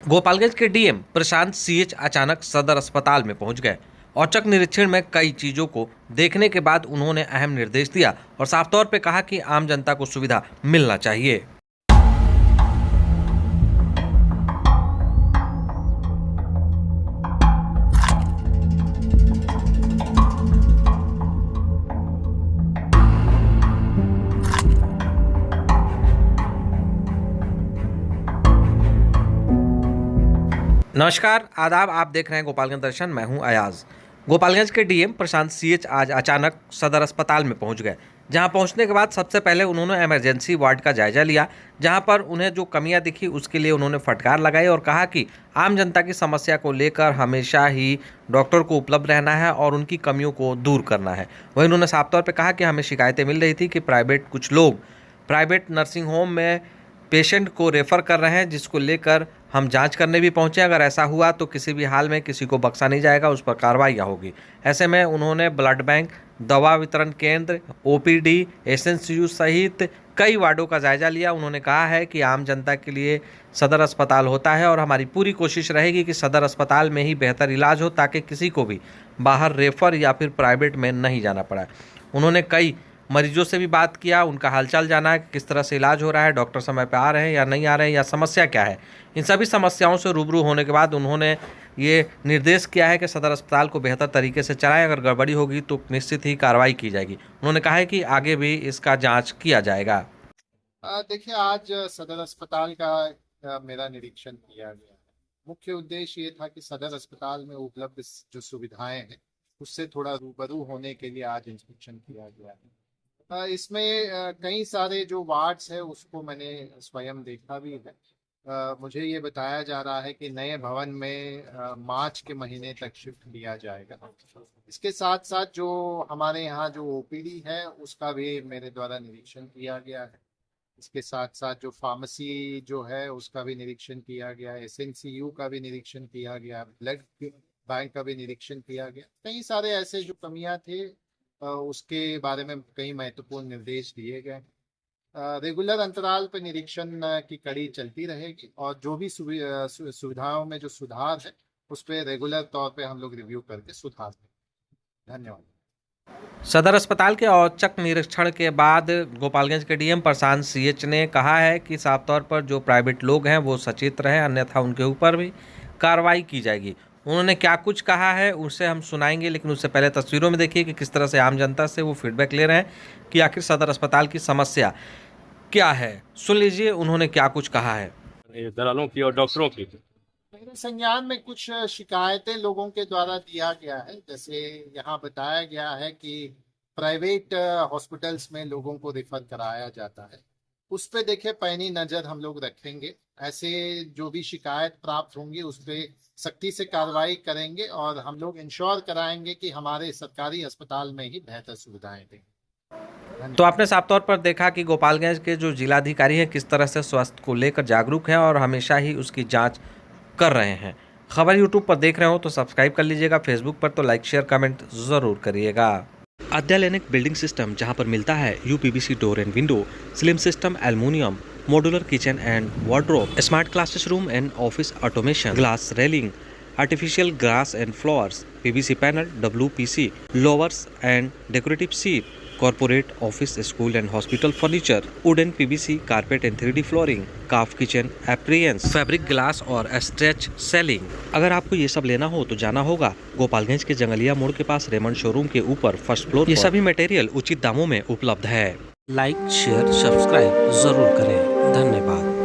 गोपालगंज के डीएम प्रशांत सीएच अचानक सदर अस्पताल में पहुंच गए। औचक निरीक्षण में कई चीजों को देखने के बाद उन्होंने अहम निर्देश दिया और साफ तौर पर कहा कि आम जनता को सुविधा मिलना चाहिए। नमस्कार, आदाब। आप देख रहे हैं गोपालगंज दर्शन। मैं हूं अयाज। गोपालगंज के डीएम प्रशांत सीएच आज अचानक सदर अस्पताल में पहुंच गए, जहां पहुंचने के बाद सबसे पहले उन्होंने इमरजेंसी वार्ड का जायजा लिया, जहां पर उन्हें जो कमियां दिखी उसके लिए उन्होंने फटकार लगाई और कहा कि आम जनता की समस्या को लेकर हमेशा ही डॉक्टर को उपलब्ध रहना है और उनकी कमियों को दूर करना है। वहीं उन्होंने साफ तौर पर कहा कि हमें शिकायतें मिल रही थी कि कुछ लोग प्राइवेट नर्सिंग होम में पेशेंट को रेफ़र कर रहे हैं, जिसको लेकर हम जांच करने भी पहुंचे। अगर ऐसा हुआ तो किसी भी हाल में किसी को बख्शा नहीं जाएगा, उस पर कार्रवाइयाँ होगी। ऐसे में उन्होंने ब्लड बैंक, दवा वितरण केंद्र, ओपीडी, एसएनसीयू सहित कई वार्डों का जायजा लिया। उन्होंने कहा है कि आम जनता के लिए सदर अस्पताल होता है और हमारी पूरी कोशिश रहेगी कि सदर अस्पताल में ही बेहतर इलाज हो, ताकि किसी को भी बाहर रेफ़र या फिर प्राइवेट में नहीं जाना पड़ा। उन्होंने कई मरीजों से भी बात किया, उनका हालचाल जाना है, किस तरह से इलाज हो रहा है, डॉक्टर समय पे आ रहे हैं या नहीं आ रहे हैं, या समस्या क्या है। इन सभी समस्याओं से रूबरू होने के बाद उन्होंने ये निर्देश किया है कि सदर अस्पताल को बेहतर तरीके से चलाएं। अगर गड़बड़ी होगी तो निश्चित ही कार्रवाई की जाएगी। उन्होंने कहा है कि आगे भी इसका जाँच किया जाएगा। देखिए, आज सदर अस्पताल का मेरा निरीक्षण किया गया है। मुख्य उद्देश्य ये था कि सदर अस्पताल में उपलब्ध जो सुविधाएं हैं उससे थोड़ा रूबरू होने के लिए आज इंस्पेक्शन किया गया है। इसमें कई सारे जो वार्ड्स है उसको मैंने स्वयं देखा भी है। मुझे ये बताया जा रहा है कि नए भवन में मार्च के महीने तक शिफ्ट किया जाएगा। इसके साथ साथ जो हमारे यहाँ जो ओपीडी है उसका भी मेरे द्वारा निरीक्षण किया गया है। इसके साथ साथ जो फार्मेसी जो है उसका भी निरीक्षण किया गया है, एसएनसीयू का भी निरीक्षण किया गया, ब्लड बैंक का भी निरीक्षण किया गया। कई सारे ऐसे जो कमियां थे उसके बारे में कई महत्वपूर्ण निर्देश दिए गए। रेगुलर अंतराल पर निरीक्षण की कड़ी चलती रहेगी और जो भी सुविधाओं में जो सुधार है उस पर रेगुलर तौर पे हम लोग रिव्यू करके सुधार देंगे। धन्यवाद। सदर अस्पताल के औचक निरीक्षण के बाद गोपालगंज के डीएम प्रशांत सीएच ने कहा है कि साफ तौर पर जो प्राइवेट लोग हैं वो सचेत रहें, अन्यथा उनके ऊपर भी कार्रवाई की जाएगी। उन्होंने क्या कुछ कहा है उसे हम सुनाएंगे, लेकिन उससे पहले तस्वीरों में देखिए कि किस तरह से आम जनता से वो फीडबैक ले रहे हैं कि आखिर सदर अस्पताल की समस्या क्या है। सुन लीजिए उन्होंने क्या कुछ कहा है। दलालों की और डॉक्टरों की मेरे संज्ञान में कुछ शिकायतें लोगों के द्वारा दिया गया है। जैसे यहाँ बताया गया है कि प्राइवेट हॉस्पिटल्स में लोगों को रेफर कराया जाता है, उस पे देखिए पैनी नज़र हम लोग रखेंगे। ऐसे जो भी शिकायत प्राप्त होंगी उस पर सख्ती से कार्रवाई करेंगे और हम लोग इंश्योर कराएंगे कि हमारे सरकारी अस्पताल में ही बेहतर सुविधाएं दें। तो आपने साफ तौर पर देखा कि गोपालगंज के जो जिलाधिकारी हैं किस तरह से स्वास्थ्य को लेकर जागरूक हैं और हमेशा ही उसकी जांच कर रहे हैं। खबर यूट्यूब पर देख रहे हो तो सब्सक्राइब कर लीजिएगा, फेसबुक पर तो लाइक शेयर कमेंट ज़रूर करिएगा। अत्याधुनिक बिल्डिंग सिस्टम जहां पर मिलता है UPVC door and window, slim system aluminium, modular kitchen and wardrobe, smart classroom and office automation, glass railing, artificial grass and flowers, PVC panel, WPC louvers and decorative sheet, corporate office school and hospital furniture, wooden PVC carpet and 3D flooring, Kaff kitchen appliances, fabric glass और stretch ceiling. अगर आपको ये सब लेना हो तो जाना होगा गोपालगंज के जंगलिया मोड़ के पास रेमंड शोरूम के ऊपर फर्स्ट फ्लोर। ये सभी मटेरियल उचित दामों में उपलब्ध है। लाइक शेयर सब्सक्राइब जरूर करें। धन्यवाद।